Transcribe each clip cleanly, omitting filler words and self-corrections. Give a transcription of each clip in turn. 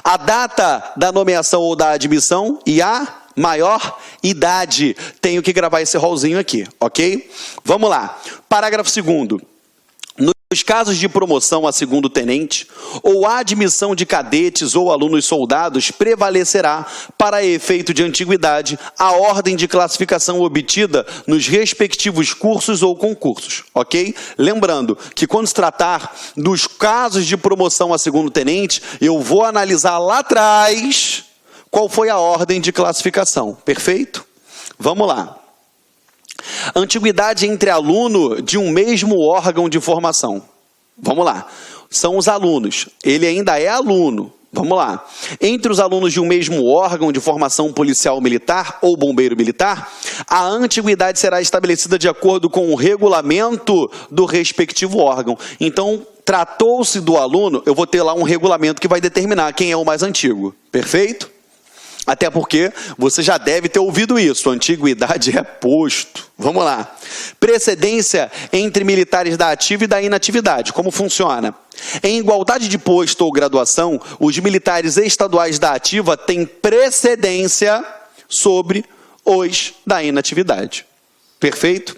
a data da nomeação ou da admissão e a maior idade. Tenho que gravar esse rolzinho aqui, ok? Vamos lá. Parágrafo 2º. Nos casos de promoção a segundo tenente ou a admissão de cadetes ou alunos soldados, prevalecerá, para efeito de antiguidade, a ordem de classificação obtida nos respectivos cursos ou concursos, ok? Lembrando que quando se tratar dos casos de promoção a segundo tenente, eu vou analisar lá atrás qual foi a ordem de classificação, perfeito? Vamos lá. Antiguidade entre aluno de um mesmo órgão de formação. Vamos lá. São os alunos. Ele ainda é aluno. Vamos lá. Entre os alunos de um mesmo órgão de formação policial militar ou bombeiro militar, a antiguidade será estabelecida de acordo com o regulamento do respectivo órgão. Então, tratou-se do aluno, eu vou ter lá um regulamento que vai determinar quem é o mais antigo. Perfeito? Até porque você já deve ter ouvido isso, antiguidade é posto. Vamos lá. Precedência entre militares da ativa e da inatividade. Como funciona? Em igualdade de posto ou graduação, os militares estaduais da ativa têm precedência sobre os da inatividade. Perfeito?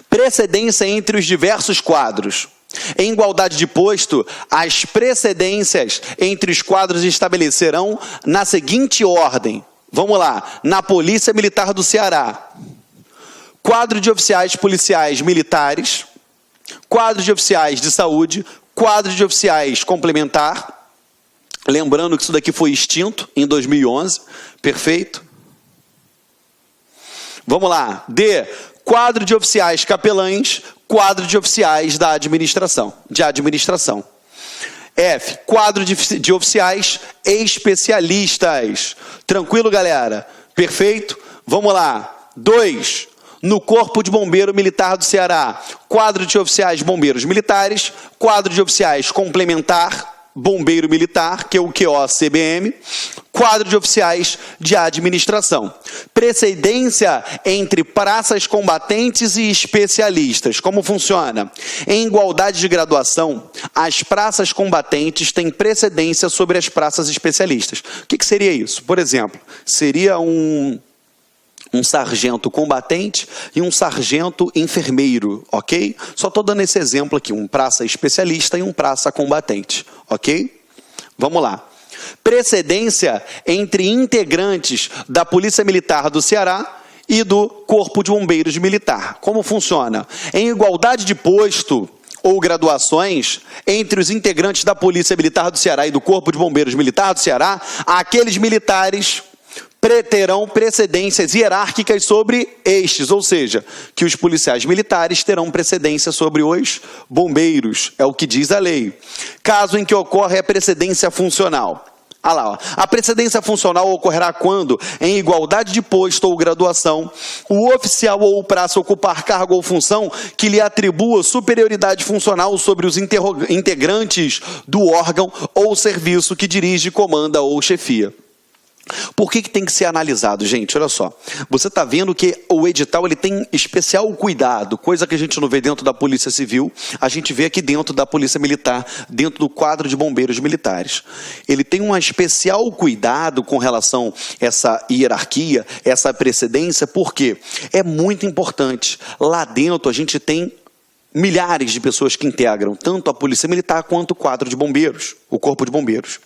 Precedência entre os diversos quadros. Em igualdade de posto, as precedências entre os quadros estabelecerão na seguinte ordem. Vamos lá. Na Polícia Militar do Ceará, quadro de oficiais policiais militares, quadro de oficiais de saúde, quadro de oficiais complementar. Lembrando que isso daqui foi extinto em 2011. Perfeito? Vamos lá. D. Quadro de oficiais capelães, quadro de oficiais da administração, F, quadro de oficiais especialistas. Tranquilo, galera? Perfeito? Vamos lá. 2, no Corpo de Bombeiro Militar do Ceará, quadro de oficiais bombeiros militares, quadro de oficiais complementar, bombeiro militar, que é o QO-CBM, quadro de oficiais de administração. Precedência entre praças combatentes e especialistas. Como funciona? Em igualdade de graduação, as praças combatentes têm precedência sobre as praças especialistas. O que seria isso? Por exemplo, seria um sargento combatente e um sargento enfermeiro, ok? Só estou dando esse exemplo aqui, um praça especialista e um praça combatente, ok? Vamos lá. Precedência entre integrantes da Polícia Militar do Ceará e do Corpo de Bombeiros Militar. Como funciona? Em igualdade de posto ou graduações entre os integrantes da Polícia Militar do Ceará e do Corpo de Bombeiros Militar do Ceará, aqueles militares terão precedências hierárquicas sobre estes, ou seja, que os policiais militares terão precedência sobre os bombeiros, é o que diz a lei. Caso em que ocorre a precedência funcional. Ah lá, ó. A precedência funcional ocorrerá quando, em igualdade de posto ou graduação, o oficial ou o praça ocupar cargo ou função que lhe atribua superioridade funcional sobre os integrantes do órgão ou serviço que dirige, comanda ou chefia. Por que tem que ser analisado, gente? Olha só, você está vendo que o edital ele tem especial cuidado, coisa que a gente não vê dentro da Polícia Civil, a gente vê aqui dentro da Polícia Militar, dentro do quadro de bombeiros militares. Ele tem um especial cuidado com relação a essa hierarquia, essa precedência, porque é muito importante. Lá dentro a gente tem milhares de pessoas que integram tanto a Polícia Militar quanto o quadro de bombeiros, o Corpo de Bombeiros.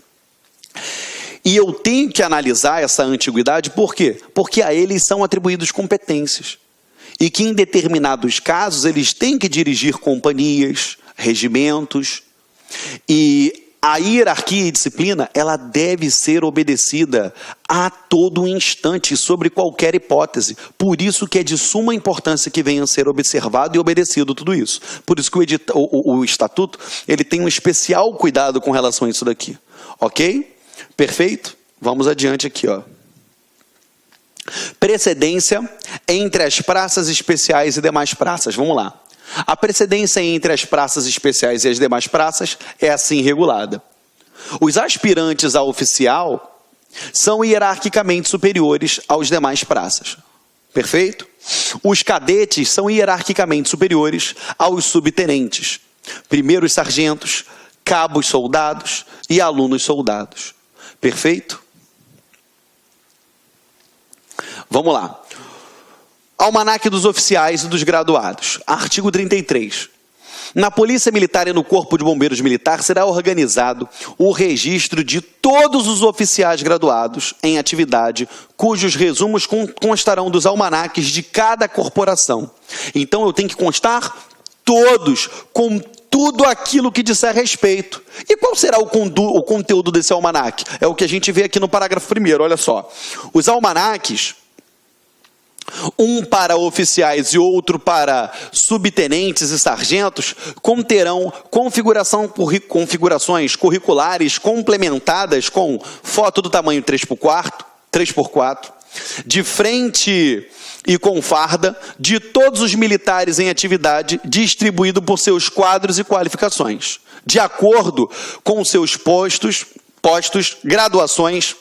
E eu tenho que analisar essa antiguidade, por quê? Porque a eles são atribuídas competências. E que em determinados casos eles têm que dirigir companhias, regimentos. E a hierarquia e disciplina, ela deve ser obedecida a todo instante, sobre qualquer hipótese. Por isso que é de suma importância que venha a ser observado e obedecido tudo isso. Por isso que o Estatuto, ele tem um especial cuidado com relação a isso daqui. Ok? Perfeito? Vamos adiante aqui, ó. Precedência entre as praças especiais e demais praças. Vamos lá. A precedência entre as praças especiais e as demais praças é assim regulada. Os aspirantes a oficial são hierarquicamente superiores aos demais praças. Perfeito? Os cadetes são hierarquicamente superiores aos subtenentes. Primeiros sargentos, cabos soldados e alunos soldados. Perfeito? Vamos lá. Almanaque dos oficiais e dos graduados. Artigo 33. Na Polícia Militar e no Corpo de Bombeiros Militar será organizado o registro de todos os oficiais graduados em atividade, cujos resumos constarão dos almanaques de cada corporação. Então, eu tenho que constar todos, com tudo aquilo que disser respeito. E qual será o conteúdo desse almanaque? É o que a gente vê aqui no parágrafo 1º, olha só. Os almanaques, um para oficiais e outro para subtenentes e sargentos, conterão configurações curriculares complementadas com foto do tamanho 3x4, de frente e com farda, de todos os militares em atividade, distribuído por seus quadros e qualificações, de acordo com seus postos, graduações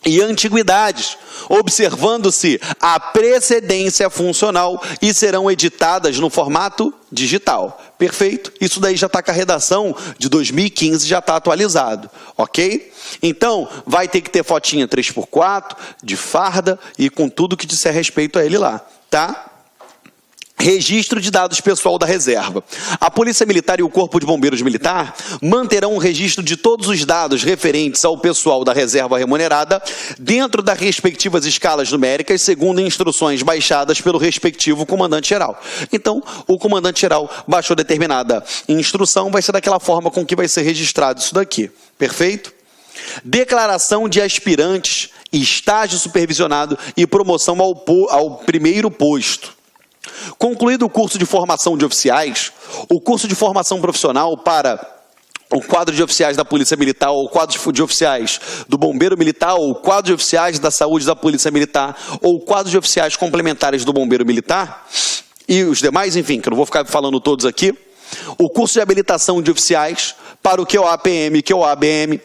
e antiguidades, observando-se a precedência funcional, e serão editadas no formato digital. Perfeito? Isso daí já está com a redação de 2015, já está atualizado. Ok? Então, vai ter que ter fotinha 3x4, de farda e com tudo que disser respeito a ele lá. Tá? Registro de dados pessoal da reserva. A Polícia Militar e o Corpo de Bombeiros Militar manterão um registro de todos os dados referentes ao pessoal da reserva remunerada dentro das respectivas escalas numéricas, segundo instruções baixadas pelo respectivo comandante-geral. Então, o comandante-geral baixou determinada instrução, vai ser daquela forma com que vai ser registrado isso daqui. Perfeito? Declaração de aspirantes, estágio supervisionado e promoção ao primeiro posto. Concluído o curso de formação de oficiais, o curso de formação profissional para o quadro de oficiais da Polícia Militar, ou o quadro de oficiais do Bombeiro Militar, ou o quadro de oficiais da Saúde da Polícia Militar, ou o quadro de oficiais complementares do Bombeiro Militar, e os demais, enfim, que eu não vou ficar falando todos aqui, o curso de habilitação de oficiais para o QOA-PM e QOA-ABM,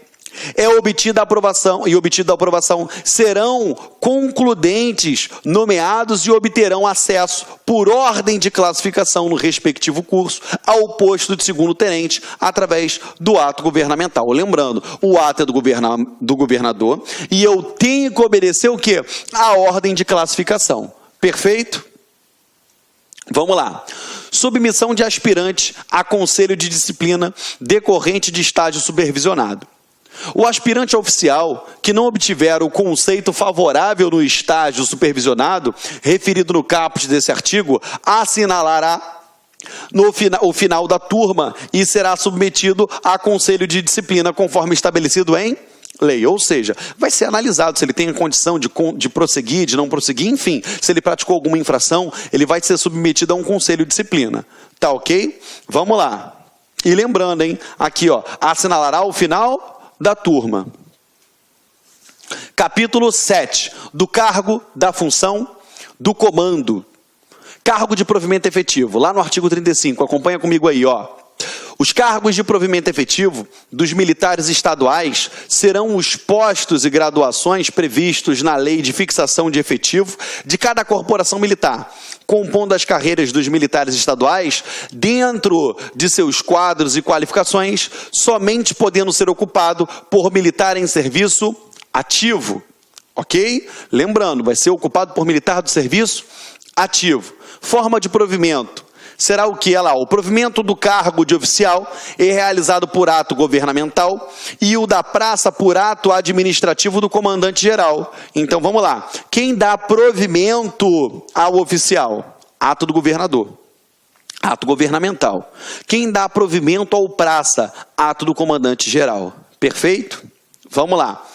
obtida a aprovação, serão concludentes, nomeados e obterão acesso, por ordem de classificação no respectivo curso, ao posto de segundo-tenente, através do ato governamental. Lembrando, o ato é do governador, e eu tenho que obedecer o quê? A ordem de classificação. Perfeito? Vamos lá. Submissão de aspirante a conselho de disciplina decorrente de estágio supervisionado. O aspirante oficial que não obtiver o conceito favorável no estágio supervisionado, referido no caput desse artigo, assinalará o final da turma e será submetido a conselho de disciplina conforme estabelecido em lei. Ou seja, vai ser analisado se ele tem a condição de prosseguir, de não prosseguir, enfim, se ele praticou alguma infração, ele vai ser submetido a um conselho de disciplina. Tá ok? Vamos lá. E lembrando, hein, aqui, ó, assinalará o final da turma. Capítulo 7, do cargo, da função, do comando. Cargo de provimento efetivo, lá no artigo 35, acompanha comigo aí, ó. Os cargos de provimento efetivo dos militares estaduais serão os postos e graduações previstos na lei de fixação de efetivo de cada corporação militar, compondo as carreiras dos militares estaduais dentro de seus quadros e qualificações, somente podendo ser ocupado por militar em serviço ativo. Ok? Lembrando, vai ser ocupado por militar do serviço ativo. Forma de provimento. Será o que? O provimento do cargo de oficial é realizado por ato governamental e o da praça por ato administrativo do comandante-geral. Então, vamos lá. Quem dá provimento ao oficial? Ato do governador. Ato governamental. Quem dá provimento ao praça? Ato do comandante-geral. Perfeito? Vamos lá.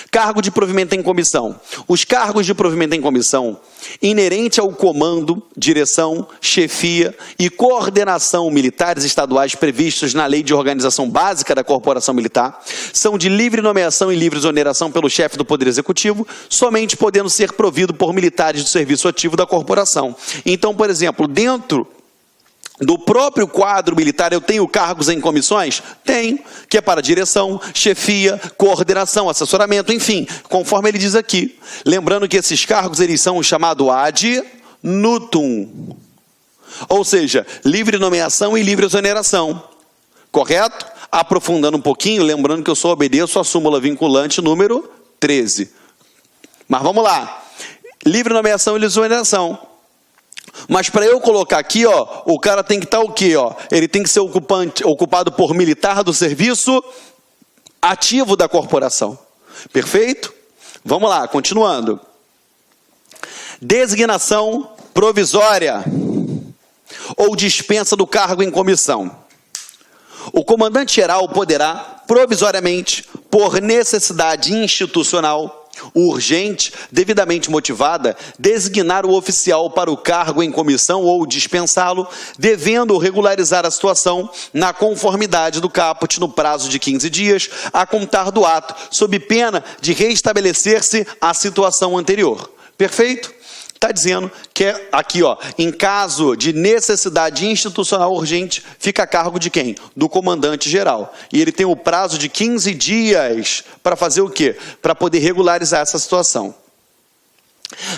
Cargo de provimento em comissão. Os cargos de provimento em comissão, inerente ao comando, direção, chefia e coordenação militares estaduais previstos na Lei de Organização Básica da Corporação Militar, são de livre nomeação e livre exoneração pelo chefe do Poder Executivo, somente podendo ser provido por militares do serviço ativo da corporação. Então, por exemplo, dentro do próprio quadro militar, eu tenho cargos em comissões? Tenho, que é para direção, chefia, coordenação, assessoramento, enfim, conforme ele diz aqui. Lembrando que esses cargos, eles são chamados ad nutum, ou seja, livre nomeação e livre exoneração, correto? aprofundando um pouquinho, lembrando que eu só obedeço a súmula vinculante número 13. Mas vamos lá. Livre nomeação e exoneração. Mas para eu colocar aqui, ó, o cara tem que estar o quê? Ó? Ele tem que ser ocupado por militar do serviço ativo da corporação. Perfeito? Vamos lá, continuando. Designação provisória ou dispensa do cargo em comissão. O comandante-geral poderá, provisoriamente, por necessidade institucional, urgente, devidamente motivada, designar o oficial para o cargo em comissão ou dispensá-lo, devendo regularizar a situação na conformidade do caput no prazo de 15 dias, a contar do ato, sob pena de restabelecer-se a situação anterior. Perfeito? Está dizendo que é aqui, ó, em caso de necessidade institucional urgente, fica a cargo de quem? Do comandante-geral. E ele tem o prazo de 15 dias para fazer o quê? Para poder regularizar essa situação.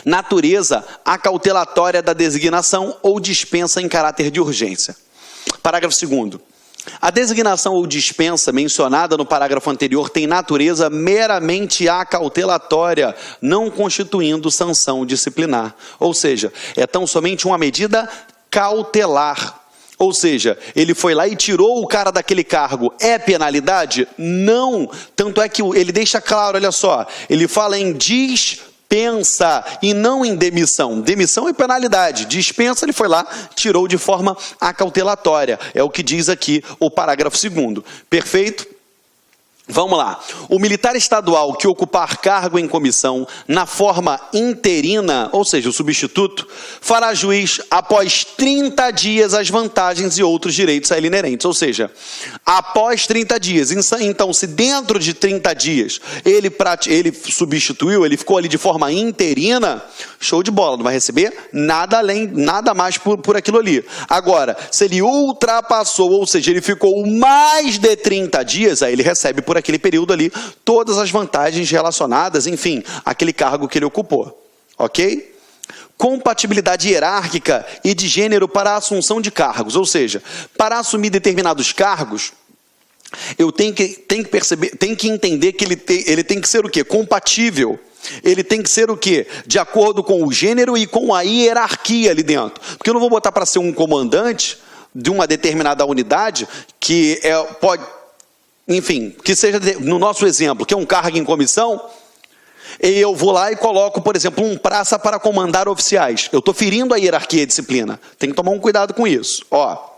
Natureza acautelatória da designação ou dispensa em caráter de urgência. Parágrafo 2º. A designação ou dispensa mencionada no parágrafo anterior tem natureza meramente acautelatória, não constituindo sanção disciplinar. Ou seja, é tão somente uma medida cautelar. Ou seja, ele foi lá e tirou o cara daquele cargo. É penalidade? Não. Tanto é que ele deixa claro, olha só, ele fala em dispensa e não em demissão. Demissão é penalidade. Dispensa, ele foi lá, tirou de forma acautelatória. É o que diz aqui o parágrafo 2º. Perfeito? Vamos lá. O militar estadual que ocupar cargo em comissão na forma interina, ou seja, o substituto, fará juiz após 30 dias as vantagens e outros direitos a ele inerentes. Ou seja, após 30 dias. Então, se dentro de 30 dias ele substituiu, ele ficou ali de forma interina, show de bola, não vai receber nada além, nada mais por aquilo ali. Agora, se ele ultrapassou, ou seja, ele ficou mais de 30 dias, aí ele recebe por aquele período ali todas as vantagens relacionadas, enfim, aquele cargo que ele ocupou. Ok? Compatibilidade hierárquica e de gênero para a assunção de cargos, ou seja, para assumir determinados cargos, eu tenho que entender que ele tem que ser o quê? Compatível. Ele tem que ser o quê? De acordo com o gênero e com a hierarquia ali dentro. Porque eu não vou botar para ser um comandante de uma determinada unidade que pode, enfim, que seja, no nosso exemplo, que é um cargo em comissão, e eu vou lá e coloco, por exemplo, um praça para comandar oficiais. Eu estou ferindo a hierarquia e a disciplina. Tem que tomar um cuidado com isso. Ó,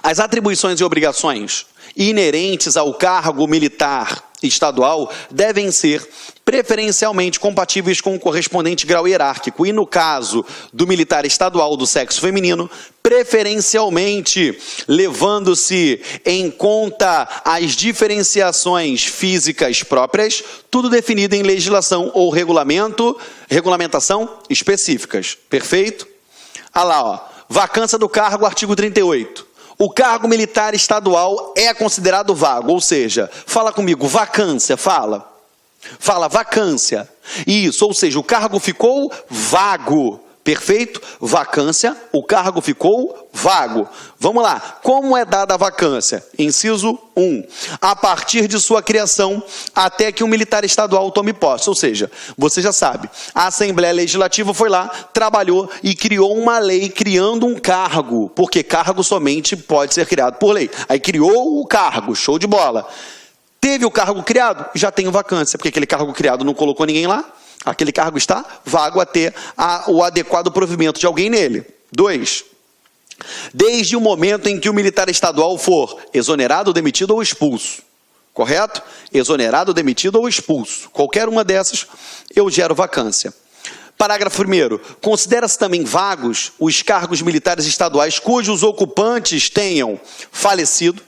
as atribuições e obrigações inerentes ao cargo militar estadual devem ser preferencialmente compatíveis com o correspondente grau hierárquico e, no caso do militar estadual do sexo feminino, preferencialmente levando-se em conta as diferenciações físicas próprias, tudo definido em legislação ou regulamentação específicas. Perfeito? Olha lá, ó, vacância do cargo, artigo 38. O cargo militar estadual é considerado vago, ou seja, fala comigo, vacância, fala. Fala vacância. Isso, ou seja, o cargo ficou vago. Perfeito? Vacância, o cargo ficou vago. Vamos lá. Como é dada a vacância? Inciso 1. A partir de sua criação, até que o militar estadual tome posse. Ou seja, você já sabe, a Assembleia Legislativa foi lá, trabalhou e criou uma lei criando um cargo. Porque cargo somente pode ser criado por lei. Aí criou o cargo, show de bola. Teve o cargo criado? Já tem vacância, porque aquele cargo criado não colocou ninguém lá. Aquele cargo está vago até o adequado provimento de alguém nele. 2. Desde o momento em que o militar estadual for exonerado, demitido ou expulso. Correto? Exonerado, demitido ou expulso. Qualquer uma dessas, eu gero vacância. Parágrafo 1º. Considera-se também vagos os cargos militares estaduais cujos ocupantes tenham falecido,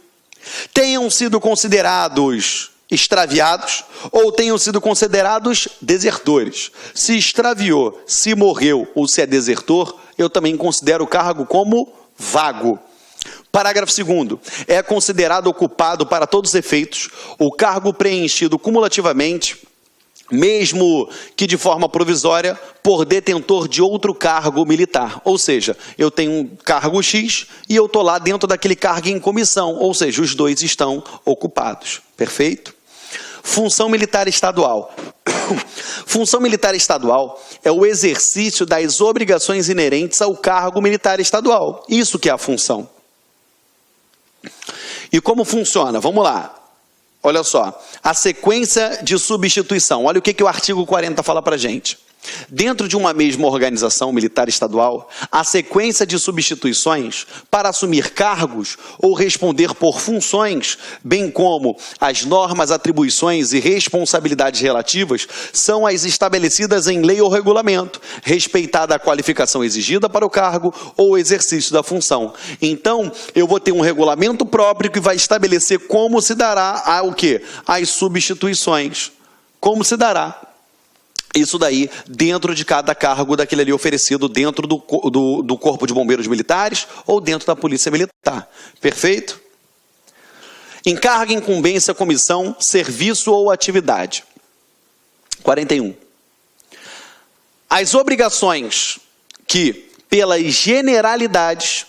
tenham sido considerados extraviados ou tenham sido considerados desertores. Se extraviou, se morreu ou se é desertor, eu também considero o cargo como vago. Parágrafo 2º. É considerado ocupado para todos os efeitos o cargo preenchido cumulativamente mesmo que de forma provisória, por detentor de outro cargo militar. Ou seja, eu tenho um cargo X e eu estou lá dentro daquele cargo em comissão, ou seja, os dois estão ocupados. Perfeito? Função militar estadual. Função militar estadual é o exercício das obrigações inerentes ao cargo militar estadual. Isso que é a função. E como funciona? Vamos lá. Olha só. A sequência de substituição. Olha o que o artigo 40 fala para a gente. Dentro de uma mesma organização militar estadual, a sequência de substituições para assumir cargos ou responder por funções, bem como as normas, atribuições e responsabilidades relativas, são as estabelecidas em lei ou regulamento, respeitada a qualificação exigida para o cargo ou exercício da função. Então, eu vou ter um regulamento próprio que vai estabelecer como se dará o quê? As substituições. Como se dará. Isso daí dentro de cada cargo daquele ali oferecido dentro do Corpo de Bombeiros Militares ou dentro da Polícia Militar. Perfeito? Encargo, incumbência, comissão, serviço ou atividade. 41. As obrigações que, pelas generalidades,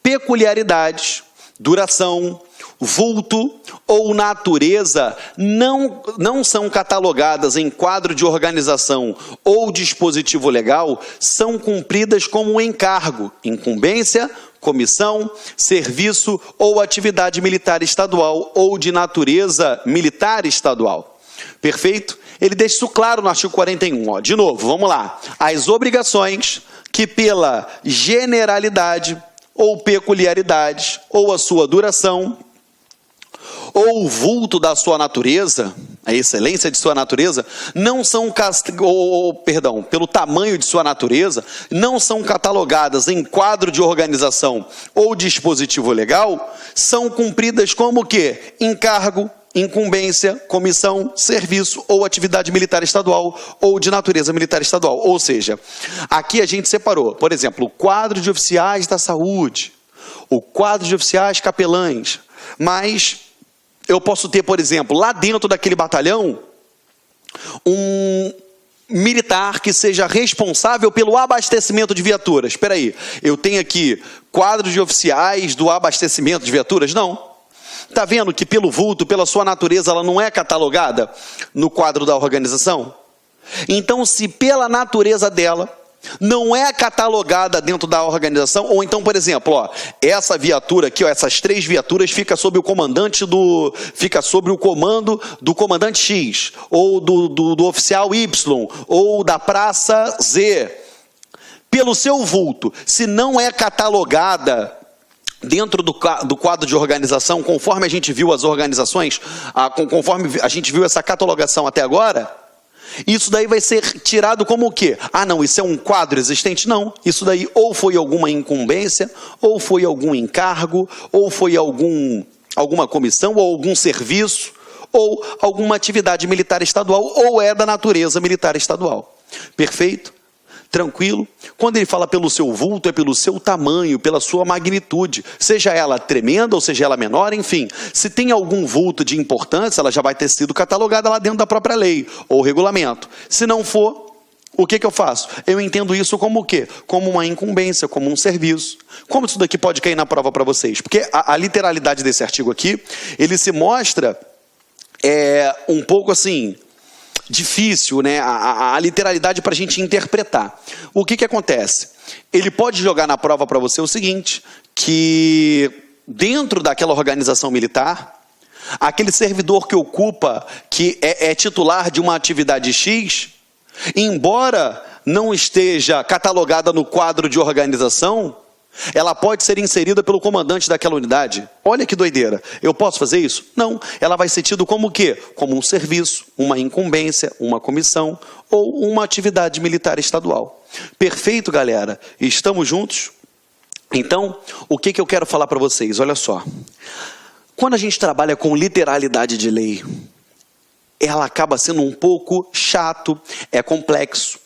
peculiaridades, duração, vulto ou natureza não são catalogadas em quadro de organização ou dispositivo legal, são cumpridas como um encargo, incumbência, comissão, serviço ou atividade militar estadual ou de natureza militar estadual. Perfeito? Ele deixa isso claro no artigo 41. Ó. De novo, vamos lá. As obrigações que pela generalidade ou peculiaridades ou a sua duração ou o vulto da sua natureza, a excelência de sua natureza, não são, pelo tamanho de sua natureza, não são catalogadas em quadro de organização ou dispositivo legal, são cumpridas como o quê? Encargo, incumbência, comissão, serviço ou atividade militar estadual ou de natureza militar estadual. Ou seja, aqui a gente separou, por exemplo, o quadro de oficiais da saúde, o quadro de oficiais capelães, mas eu posso ter, por exemplo, lá dentro daquele batalhão, um militar que seja responsável pelo abastecimento de viaturas. Espera aí, eu tenho aqui quadro de oficiais do abastecimento de viaturas? Não. Está vendo que pelo vulto, pela sua natureza, ela não é catalogada no quadro da organização? Então, se pela natureza dela não é catalogada dentro da organização, ou então, por exemplo, ó, essa viatura aqui, ó, essas 3 viaturas fica sob o comando do comandante X, ou do oficial Y, ou da praça Z. Pelo seu vulto, se não é catalogada dentro do quadro de organização, conforme a gente viu as organizações, conforme a gente viu essa catalogação até agora, isso daí vai ser tirado como o quê? Ah, não, isso é um quadro existente? Não, isso daí ou foi alguma incumbência, ou foi algum encargo, ou foi alguma comissão, ou algum serviço, ou alguma atividade militar estadual, ou é da natureza militar estadual. Perfeito? Tranquilo? Quando ele fala pelo seu vulto, é pelo seu tamanho, pela sua magnitude, seja ela tremenda ou seja ela menor, enfim. Se tem algum vulto de importância, ela já vai ter sido catalogada lá dentro da própria lei ou regulamento. Se não for, o que eu faço? Eu entendo isso como o quê? Como uma incumbência, como um serviço. Como isso daqui pode cair na prova para vocês? Porque a literalidade desse artigo aqui, ele se mostra um pouco assim difícil, né? A literalidade para a gente interpretar. O que acontece? Ele pode jogar na prova para você o seguinte, que dentro daquela organização militar, aquele servidor que ocupa, que é titular de uma atividade X, embora não esteja catalogada no quadro de organização, ela pode ser inserida pelo comandante daquela unidade. Olha que doideira. Eu posso fazer isso? Não. Ela vai ser tida como o quê? Como um serviço, uma incumbência, uma comissão ou uma atividade militar estadual. Perfeito, galera? Estamos juntos? Então, o que eu quero falar para vocês? Olha só. Quando a gente trabalha com literalidade de lei, ela acaba sendo um pouco chato, é complexo.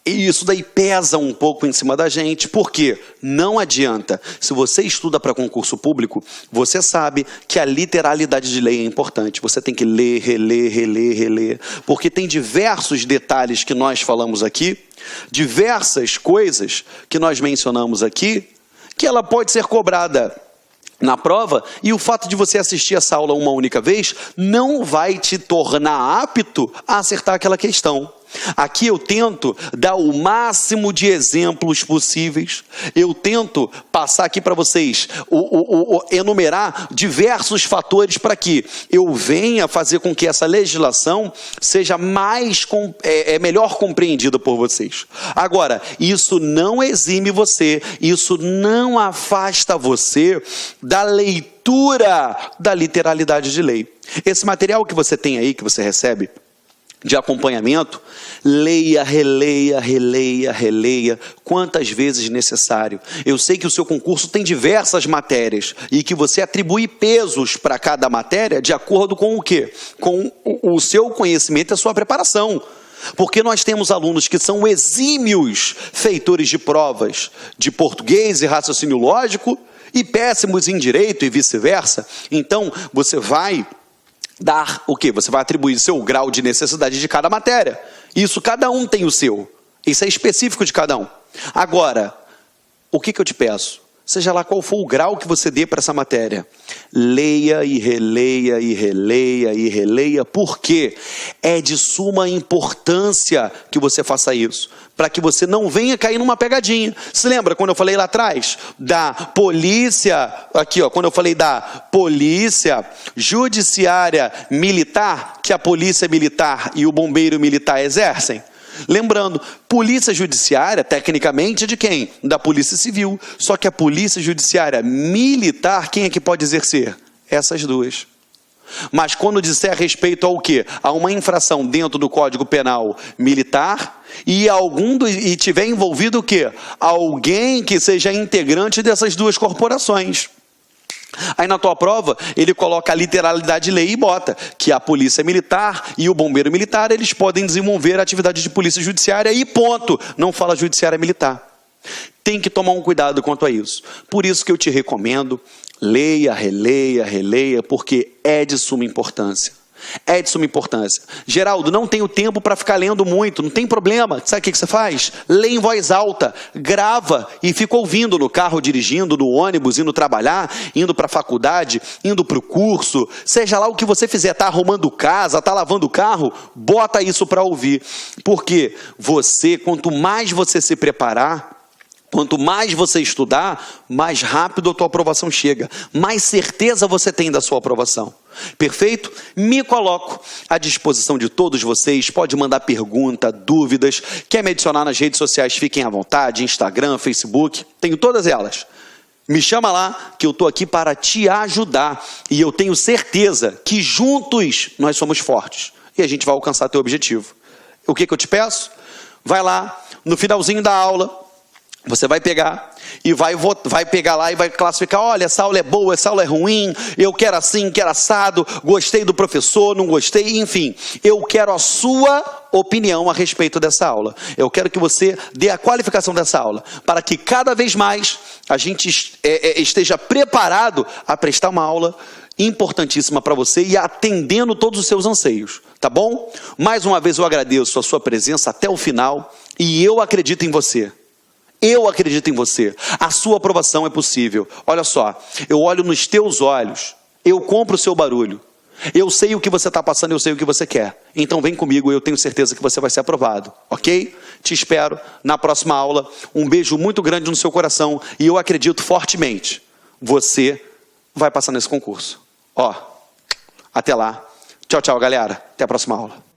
E isso daí pesa um pouco em cima da gente, porque não adianta. Se você estuda para concurso público, você sabe que a literalidade de lei é importante. Você tem que ler, reler, reler, reler, porque tem diversos detalhes que nós falamos aqui, diversas coisas que nós mencionamos aqui, que ela pode ser cobrada na prova, e o fato de você assistir essa aula uma única vez não vai te tornar apto a acertar aquela questão. Aqui eu tento dar o máximo de exemplos possíveis, eu tento passar aqui para vocês, enumerar diversos fatores para que eu venha fazer com que essa legislação seja melhor compreendida por vocês. Agora, isso não exime você, isso não afasta você da leitura da literalidade de lei. Esse material que você tem aí, que você recebe, de acompanhamento, leia, releia, releia, releia, quantas vezes necessário. Eu sei que o seu concurso tem diversas matérias e que você atribui pesos para cada matéria de acordo com o quê? Com o seu conhecimento e a sua preparação. Porque nós temos alunos que são exímios feitores de provas de português e raciocínio lógico e péssimos em direito e vice-versa. Então, você vai dar o quê? Você vai atribuir seu grau de necessidade de cada matéria. Isso, cada um tem o seu. Isso é específico de cada um. Agora, o que eu te peço? Seja lá qual for o grau que você dê para essa matéria, leia e releia e releia e releia, porque é de suma importância que você faça isso, para que você não venha cair numa pegadinha. Se lembra quando eu falei lá atrás da polícia, aqui ó, quando eu falei da polícia judiciária militar, que a polícia militar e o bombeiro militar exercem? Lembrando, polícia judiciária, tecnicamente, é de quem? Da polícia civil. Só que a polícia judiciária militar, quem é que pode exercer? Essas duas. Mas quando disser respeito ao quê? A uma infração dentro do Código Penal militar e tiver envolvido o quê? Alguém que seja integrante dessas duas corporações. Aí na tua prova, ele coloca a literalidade de lei e bota que a polícia militar e o bombeiro militar, eles podem desenvolver a atividade de polícia judiciária e ponto. Não fala judiciária militar. Tem que tomar um cuidado quanto a isso. Por isso que eu te recomendo, leia, releia, releia, porque é de suma importância. É de suma importância. Geraldo, não tenho tempo para ficar lendo muito, não tem problema. Sabe o que você faz? Lê em voz alta, grava e fica ouvindo no carro, dirigindo, no ônibus, indo trabalhar, indo para a faculdade, indo para o curso, seja lá o que você fizer, está arrumando casa, está lavando o carro, bota isso para ouvir. Porque quanto mais você se preparar, quanto mais você estudar, mais rápido a tua aprovação chega, mais certeza você tem da sua aprovação. Perfeito? Me coloco à disposição de todos vocês, pode mandar pergunta, dúvidas, quer me adicionar nas redes sociais, fiquem à vontade, Instagram, Facebook, tenho todas elas. Me chama lá, que eu estou aqui para te ajudar, e eu tenho certeza que juntos nós somos fortes, e a gente vai alcançar teu objetivo. O que eu te peço? Vai lá, no finalzinho da aula, você vai pegar e vai pegar lá e vai classificar, olha, essa aula é boa, essa aula é ruim, eu quero assim, quero assado, gostei do professor, não gostei, enfim. Eu quero a sua opinião a respeito dessa aula. Eu quero que você dê a qualificação dessa aula, para que cada vez mais a gente esteja preparado a prestar uma aula importantíssima para você e atendendo todos os seus anseios, tá bom? Mais uma vez eu agradeço a sua presença até o final e eu acredito em você. Eu acredito em você, a sua aprovação é possível. Olha só, eu olho nos teus olhos, eu compro o seu barulho, eu sei o que você está passando, eu sei o que você quer. Então vem comigo, eu tenho certeza que você vai ser aprovado, ok? Te espero na próxima aula, um beijo muito grande no seu coração e eu acredito fortemente, você vai passar nesse concurso. Ó, até lá, tchau, tchau galera, até a próxima aula.